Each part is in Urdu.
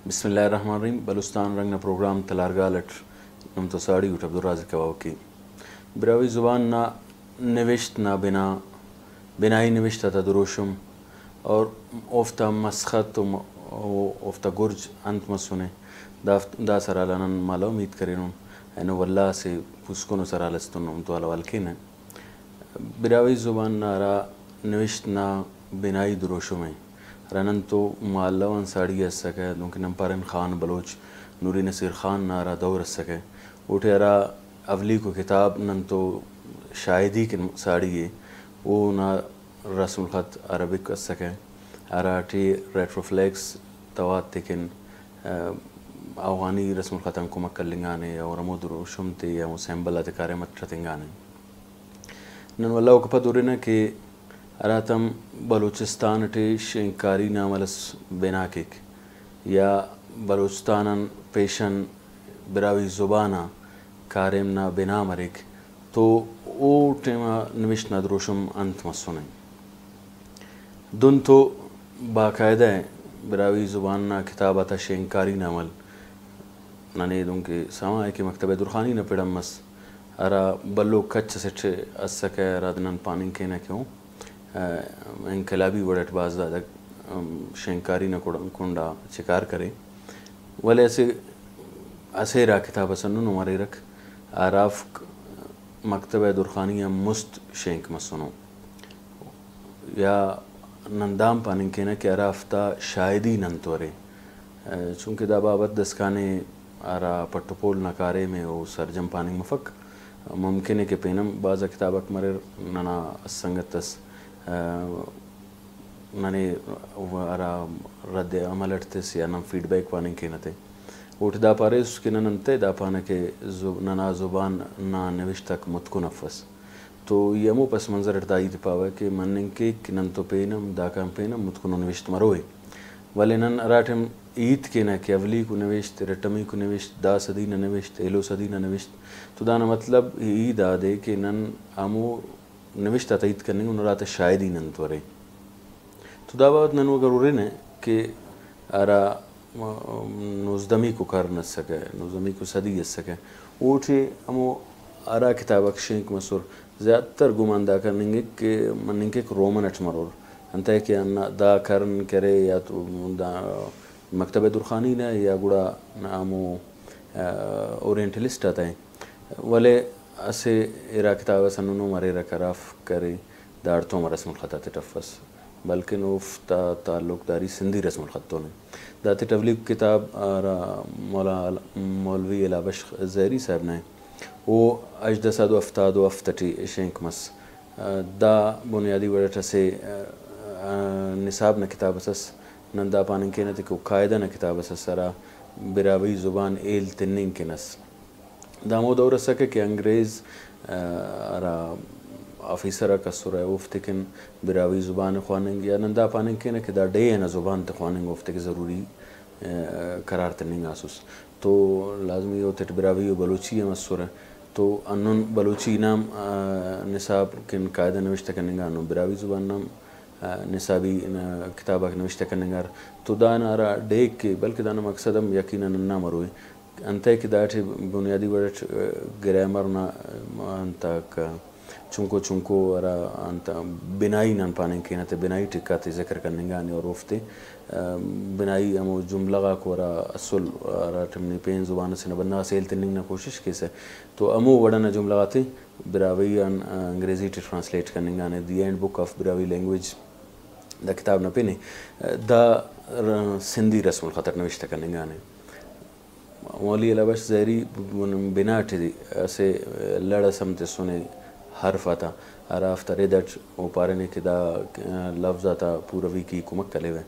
بسم الله الرحمن الرحیم. بلوستان رنگ پروگرام تلار گال نم تو ساڑی اٹھ عبدل رازق ابابکی براہوئی زبان نا نوشت نا بنائی نوشت تا دروشم اور اوفتا مسخط و اوفتا گرج انت مسونے دا سرالانن مالا امید کرینون اینو واللہ سے پوسکنو سرالستن ام تو علوالکین براہوئی زبان نا را نوشت نا بنائی دروشم ہے رنن تو معلّہ ساڑی اس سکے دونکہ نمپارن خان بلوچ نوری نصیر خان نارا دور اس سکے اوٹے ارا اولی کو کتاب نن تو شاہدی کے ساڑی ہے وہ نا رسم الخط عربک اس سکے ارا ٹی ریٹروفلیکس توات تکن اوغانی رسم الخطن کو مکل لنگانے اور امود روشمتے یا مسیمبلہ تکارے مترتنگانے نن واللہ وکپا دورینا کہ اراتم بلوچستان ٹی شنکاری ناملس بناکک یا بلوچستان پیشن براہوئی زبانا کاریم نا بنا مرک تو او ٹیما نوشت نا دروشم انت مسونے دن تو باقاعدہ براہوئی زبان نا کتاباتا شنکاری نامل ننے دن کے ساما ہے کہ مکتبہ درخانی نا پیڑم مس ارا بلو کچ سٹھ اس سکے ارا دنن پاننگ کے نا کیوں انقلابی وڑٹ باز دادا شنکاری نہ کنڈا شکار کرے والے ایسے را کتاب سنن ہمارے رکھ آراف مکتبہ درخانی مست شینک مسنو یا نندام پاننگ کے نا کہ آرافتا شاہدی ننتورے چونکہ دا بابت دسکانے آرا پٹپول نکارے میں او سرجم پاننگ مفک ممکن ہے کہ پینم بعض کتابک مرر ننا سنگتس ننے ارا رد عمل اٹھتس یا نم فیڈ بیک پاننگ کے نتے اوٹ دا پارے اس کے ننتے دا پانا کہ ننا زبان نا نوشتک متکو نفس تو یہ مو پس منظر اٹھدائی دی پاوے کہ مننگ کے نن تو پینم دا کام پینم متکو نوشت مروئے ولی نن راٹھم عید کے نا کہ اولی کو نوشت رٹمی کو نوشت دا صدی نا نوشت ایلو صدی نا نوشت تو دانا مطلب عید آدے کہ نن امو نوشت تایید کرنے انہوں رات شاہدی ننتورے تو دا بات ننو ضروری ہے کہ ارا نوزدمی کو کر نہ سکے نوزدمی کو صدی اس سکے اوٹھے ہمو ارا کتابک شینک مسور زیادہ تر گماندہ کرنیں گے کہ مننگ کے رومن اٹھ مرور انتا ہے کہ دا کرن کرے یا تو دا مکتبہ درخانی نا یا گوڑا ہمو اورینٹلسٹ آتا ہے والے اسے ایرا کتاب سننو مرے رکراف کرے دارتوں میں رسم الخطات تفس بلکہ نوفتا تعلق داری سندھی رسم الخطوں نے دات تبلیغ کتاب مولوی الابش زہری صاحب نے وہ اجدساد و افتاد و افتٹی شینک مس دا بنیادی وڑٹ سے نصاب نہ کتاب اسس نندا پاننگ کے نتے کو قاعدہ نہ کتاب اسس سرا براہوئی زبان ایل تننگ کے نس دامو دور سکے کہ انگریز ارا آفیسر کا سورہ اوفتکن براہوئی زبان خواننگ یا نندا پاننگ کے نا کہ دا ڈے نا زبان تے خواننگ اوفتک ضروری قرار تننگ آسوس تو لازمی ہوتے براہوئی و بلوچی ہم سورہ تو انن بلوچی نام نصاب کن قاعدہ نوشتہ کرنگا انن براہوئی زبان نام نصابی کتابہ نوشتہ کرنگا تو دانا ارا ڈیک کے بلکہ دانا مقصدم یقینا ننا مروئے انتا ہے کہ داٹھے بنیادی وڑٹ گرامر نا انتا چونکو ارا انتا بنائی نان پاننگ کے نتے بنائی ٹکاتے ذکر کرنے گا اور افتے بنائی امو جملہ کو ارا اصل ارا ٹمنی پین زبان سے نبنا سیل تننگ نا کوشش کیسے تو امو وڑا جملہ آتے براہوئی انگریزی ٹی ٹرانسلیٹ کرنے گا the end book of Brahui language دا کتاب نا پینے دا سندھی رسم الخط نوشتہ کرنے گا مولی الابش زہری بنا ٹھی اسے لڑ سمتے سنے حرف آتا عراف ریدٹ او پارنے کہ دا لفظ آتا پوروی کی کمک کلے ہوئے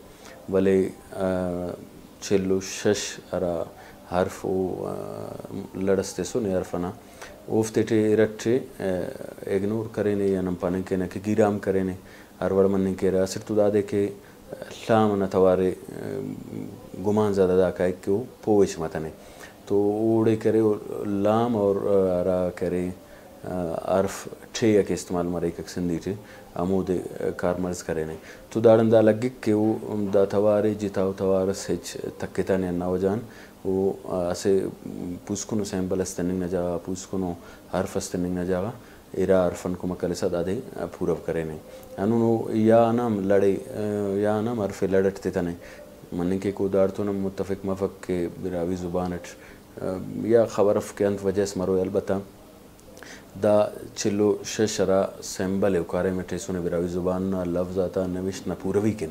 بلے چلو شش ارا حرف او لڑستے سنے حرفنا اوفتے ٹے رٹے اگنور کرینے یا نمپانے کے نا کہ گیرام کرینے ارور مننے کے رہا صرف تو دا دے کہ لام نا توارے گمان زیادہ دا کا ایک کہ وہ پوش متنے تو اوڑے کرے لام اور ارا کرے عرف ٹھے یک استعمال مرے کک سندھی ٹھے ہمو دے کار مرض کرے نے تو داڑن دا لگک کہ وہ دا توارے جتاو توارس ہچ تکتا نے نا وجان وہ اسے پوسکنو سیمبل استننگ نہ جاگا پوسکنو حرف استننگ نہ جاگا ایرا عرفن کو مکل سا دادے پورو کرے نے انو یا نام لڑے یا نام عرف لڑٹ تیتا نے من کے کو دار تو نم متفق مفق کے براوی زبانٹ یا خبرف کے انت وجہ سے مرو البتہ دا چلو ششرا سیمبل ہے کارے میں ٹیسونے براوی زبان نا لفظ آتا نوشت نا پوروی کن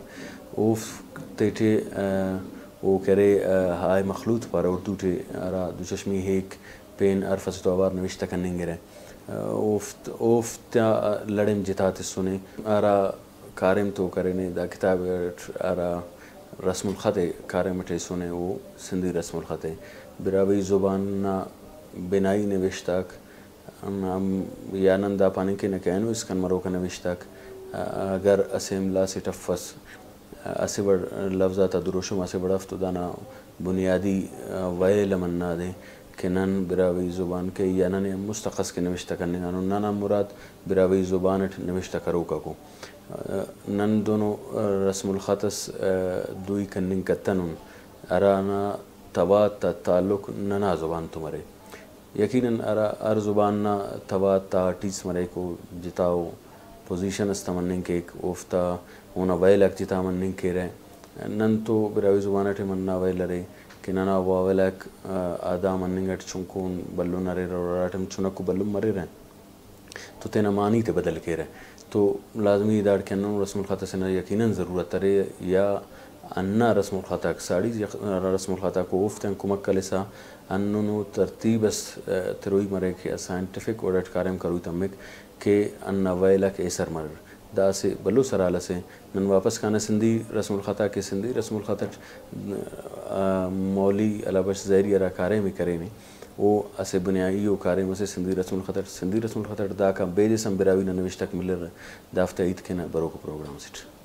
اوف تیٹے وہ کرے ہائے مخلوط پر اردو ٹے ارا دو چشمی ہیک پین عرف سے تو آوار نوشتہ کننگ گرے اوف تا لڑم جتا تسونے ارا کارم تو کرے نے دا کتاب ارا رسم الخط کارے میں ٹیسونے وہ سندھی رسم الخط براوی زبان نا بنائی نوشتاک یا نندا پانی کے نکینو اس کن مرو کا نوشتاک اگر اسے املا سے ٹفس اسے بڑ لفظاتا دروشم اسے بڑا افتدانا بنیادی ویل مننا دے کہ نن براوی زبان کے یا نن مستقص کے نوشتہ کرنے گانو نانا مراد براوی زبانت نوشتہ کرو کا کو نن دونوں رسم الخطس دوئی کننگ کتنن ارانا توات تا تعلق ننا زبان تمہارے یقیناً ار زبان نا توات تا ٹیس مرے کو جتاو پوزیشن استمننگ کے ایک اوفتا ہونا ویلک جتا مننگ کے رہے نن تو براوی زبانت مننا ویل رہے کہ ننا ویلک آدھا مننگٹ چنکون بلو نرے راتم چنکو بلو مرے رہے تو تینا معنی تے بدل کے رہے تو لازمی داڑ کے انہوں رسم الخطہ سے یقیناً ضرورت رہے یا انا رسم الخطہ ساڑی رسم الخطہ کو اوفتن کمک کلسا انہوں ترتیب اس تروئی مرے کہ سائنٹیفک اوڈٹ کارم کروئی تمک کہ انا ویلک ایسر مر دا سے بلو سرالہ سے نن واپس کانا سندھی رسم الخطہ کے سندھی رسم الخطہ مولی علابش زہری ارا کارے میں کرے نے وہ اسے بنیادی کارے میں سے سندھی رسم الخطہ دا کا بے جسم براوی نوشتک ملر دافتہ عید کے نا برو کو پروگرام سیٹ